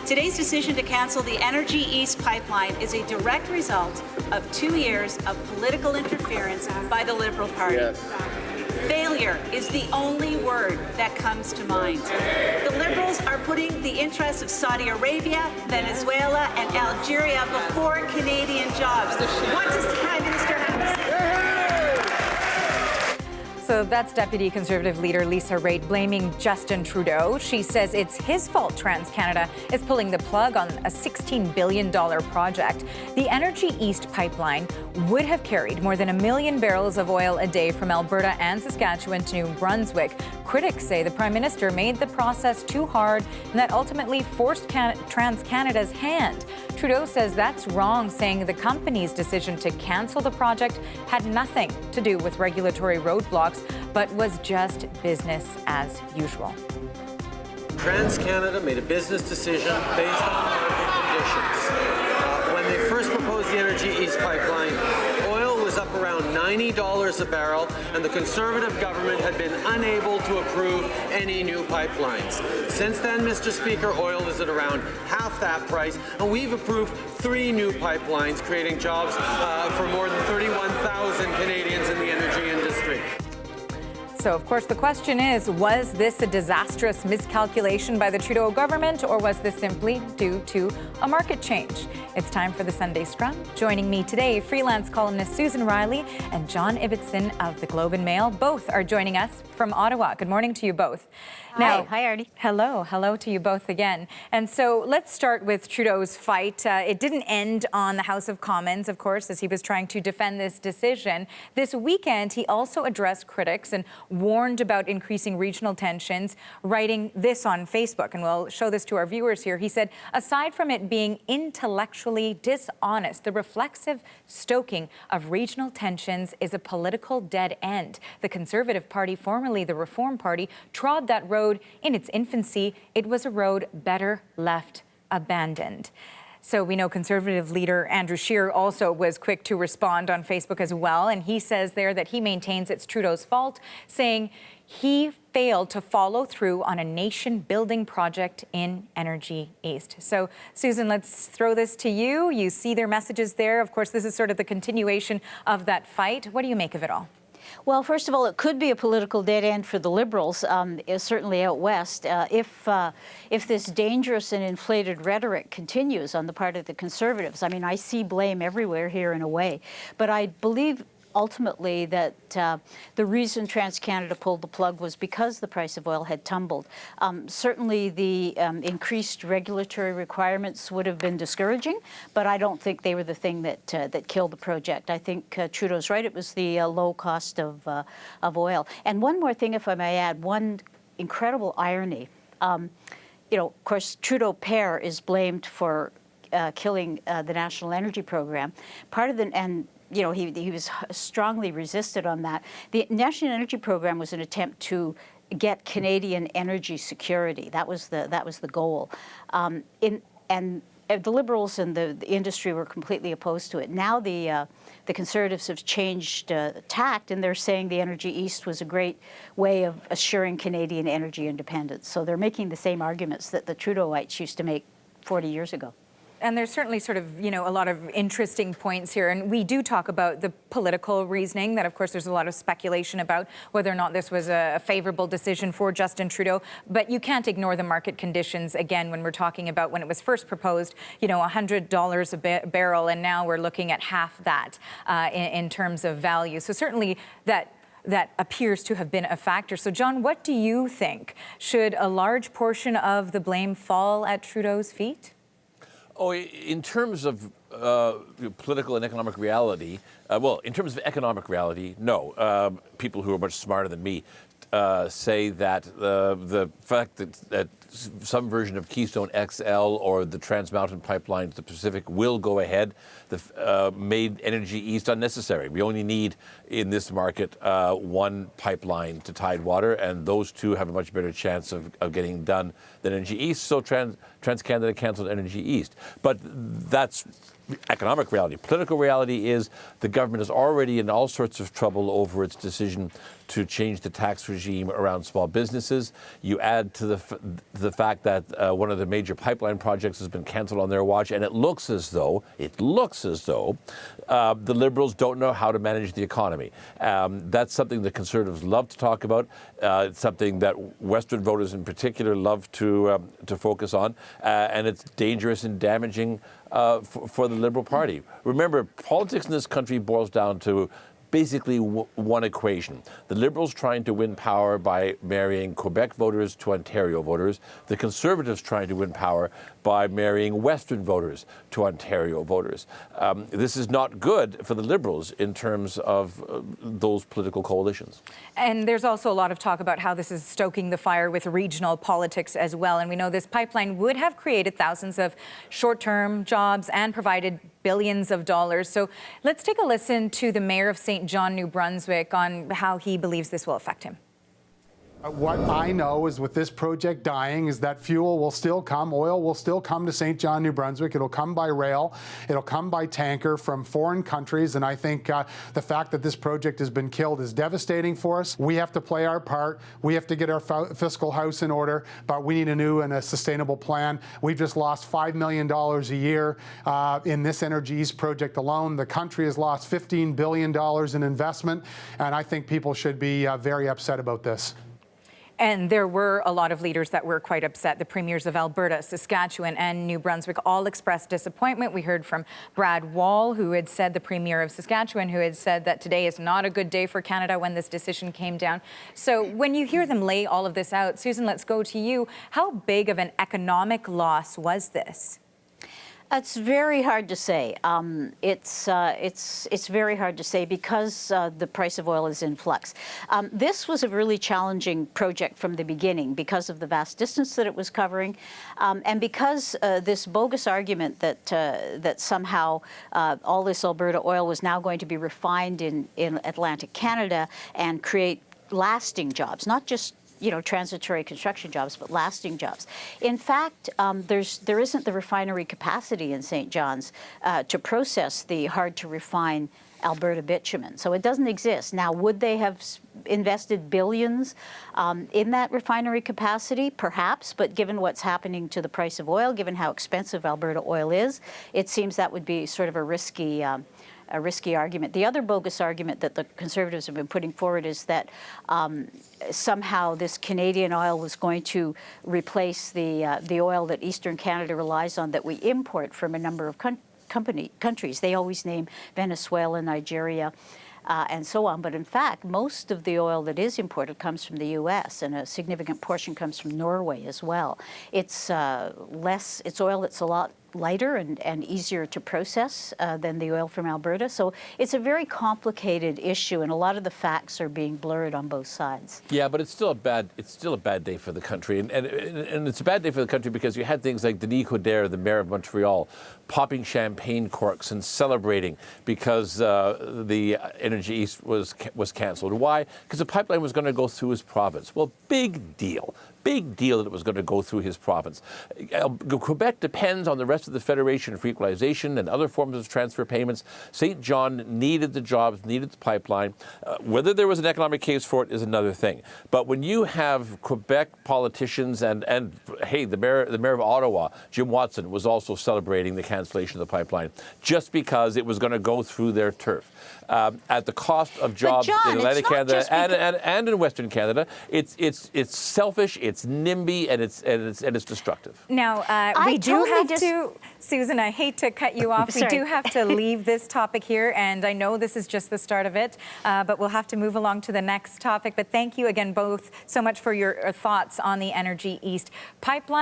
Today's decision to cancel the Energy East pipeline is a direct result of 2 years of political interference by the Liberal Party. Yes. Failure is the only word that comes to mind. The Liberals are putting the interests of Saudi Arabia, Venezuela, and Algeria before Canadian jobs. What does the Prime Minister have to say? So that's Deputy Conservative leader Lisa Raitt blaming Justin Trudeau. She says it's his fault TransCanada is pulling the plug on a $16 billion project. The Energy East pipeline would have carried more than 1 million barrels of oil a day from Alberta and Saskatchewan to New Brunswick. Critics say the Prime Minister made the process too hard and that ultimately forced TransCanada's hand. Trudeau says that's wrong, saying the company's decision to cancel the project had nothing to do with regulatory roadblocks, but was just business as usual. TransCanada made a business decision based on market conditions. When they first proposed the Energy East pipeline, oil was up around $90 a barrel, and the Conservative government had been unable to approve any new pipelines. Since then, Mr. Speaker, oil is at around half that price, and we've approved 3 new pipelines, creating jobs for more than 31,000 Canadians in the energy industry. So, of course, the question is, was this a disastrous miscalculation by the Trudeau government, or was this simply due to a market change? It's time for the Sunday Scrum. Joining me today, freelance columnist Susan Riley and John Ibbotson of the Globe and Mail. Both are joining us from Ottawa. Good morning to you both. Hi, Artie. Hello to you both again. And so let's start with Trudeau's fight. It didn't end on the House of Commons, of course, as he was trying to defend this decision. This weekend, he also addressed critics and warned about increasing regional tensions, writing this on Facebook, and we'll show this to our viewers here. He said, aside from it being intellectually dishonest, the reflexive stoking of regional tensions is a political dead end. The Conservative Party, formerly the Reform Party, trod that road in its infancy. It was a road better left abandoned. So we know Conservative leader Andrew Scheer also was quick to respond on Facebook as well. And he says there that he maintains it's Trudeau's fault, saying he failed to follow through on a nation-building project in Energy East. So, Susan, let's throw this to you. You see their messages there. Of course, this is sort of the continuation of that fight. What do you make of it all? Well, first of all, it could be a political dead end for the Liberals, certainly out west, if this dangerous and inflated rhetoric continues on the part of the Conservatives. I mean, I see blame everywhere here in a way, but I believe ultimately that the reason TransCanada pulled the plug was because the price of oil had tumbled. Certainly the increased regulatory requirements would have been discouraging, but I don't think they were the thing that killed the project. I think Trudeau's right. It was the low cost of oil. And one more thing, if I may add, one incredible irony. You know, of course, Trudeau père is blamed for killing the National Energy Program. Part of you know, he was strongly resisted on that. The National Energy Program was an attempt to get Canadian energy security. That was the goal. And the Liberals and the industry were completely opposed to it. Now the Conservatives have changed tact, and they're saying the Energy East was a great way of assuring Canadian energy independence. So they're making the same arguments that the Trudeauites used to make 40 years ago. And there's certainly sort of, you know, a lot of interesting points here. And we do talk about the political reasoning that, of course, there's a lot of speculation about whether or not this was a favorable decision for Justin Trudeau. But you can't ignore the market conditions, again, when we're talking about when it was first proposed, you know, $100 a barrel. And now we're looking at half that in terms of value. So certainly that appears to have been a factor. So, John, what do you think? Should a large portion of the blame fall at Trudeau's feet? Oh, in terms of political and economic reality, well, in terms of economic reality, no. People who are much smarter than me say that the fact that some version of Keystone XL or the Trans Mountain Pipeline to the Pacific will go ahead made Energy East unnecessary. We only need, in this market, one pipeline to Tidewater, and those two have a much better chance of getting done than Energy East. So TransCanada cancelled Energy East. But that's economic reality. Political reality is the government is already in all sorts of trouble over its decision to change the tax regime around small businesses. You add to the fact that one of the major pipeline projects has been cancelled on their watch, and it looks as though the Liberals don't know how to manage the economy. That's something the Conservatives love to talk about. It's something that Western voters in particular love to focus on, and it's dangerous and damaging for the Liberal Party. Remember, politics in this country boils down to basically one equation. The Liberals trying to win power by marrying Quebec voters to Ontario voters. The Conservatives trying to win power by marrying Western voters to Ontario voters. This is not good for the Liberals in terms of those political coalitions. And there's also a lot of talk about how this is stoking the fire with regional politics as well. And we know this pipeline would have created thousands of short-term jobs and provided billions of dollars. So let's take a listen to the mayor of St. John, New Brunswick, on how he believes this will affect him. What I know is with this project dying is that fuel will still come, oil will still come to St. John, New Brunswick. It'll come by rail, it'll come by tanker from foreign countries, and I think the fact that this project has been killed is devastating for us. We have to play our part. We have to get our fiscal house in order, but we need a new and a sustainable plan. We've just lost $5 million a year in this Energy East project alone. The country has lost $15 billion in investment, and I think people should be very upset about this. And there were a lot of leaders that were quite upset. The premiers of Alberta, Saskatchewan, and New Brunswick all expressed disappointment. We heard from Brad Wall, who had said, the premier of Saskatchewan, who had said that today is not a good day for Canada when this decision came down. So when you hear them lay all of this out, Susan, let's go to you. How big of an economic loss was this? It's very hard to say. It's very hard to say because the price of oil is in flux. This was a really challenging project from the beginning because of the vast distance that it was covering, and because this bogus argument that somehow all this Alberta oil was now going to be refined in Atlantic Canada and create lasting jobs, not just transitory construction jobs, but lasting jobs. In fact, there isn't the refinery capacity in St. John's to process the hard-to-refine Alberta bitumen. So it doesn't exist. Now, would they have invested billions in that refinery capacity? Perhaps, but given what's happening to the price of oil, given how expensive Alberta oil is, it seems that would be sort of a risky argument. The other bogus argument that the Conservatives have been putting forward is that somehow this Canadian oil was going to replace the oil that Eastern Canada relies on that we import from a number of countries. They always name Venezuela, Nigeria, and so on. But in fact, most of the oil that is imported comes from the U.S. and a significant portion comes from Norway as well. It's oil that's a lot lighter and easier to process than the oil from Alberta. So it's a very complicated issue, and a lot of the facts are being blurred on both sides. Yeah, but it's still a bad day for the country, and it's a bad day for the country because you had things like Denis Coderre, the mayor of Montreal, popping champagne corks and celebrating because the Energy East was canceled. Why? Because the pipeline was going to go through his province. Well, big deal. Big deal that it was going to go through his province. Quebec depends on the rest of the Federation for equalization and other forms of transfer payments. St. John needed the jobs, needed the pipeline. Whether there was an economic case for it is another thing. But when you have Quebec politicians and hey, the mayor of Ottawa, Jim Watson, was also celebrating the cancellation of the pipeline just because it was going to go through their turf. At the cost of jobs in Atlantic Canada and in Western Canada, it's selfish, it's NIMBY, and it's destructive. Now we do have to, Susan. I hate to cut you off. We do have to leave this topic here, and I know this is just the start of it, but we'll have to move along to the next topic. But thank you again both so much for your thoughts on the Energy East pipeline.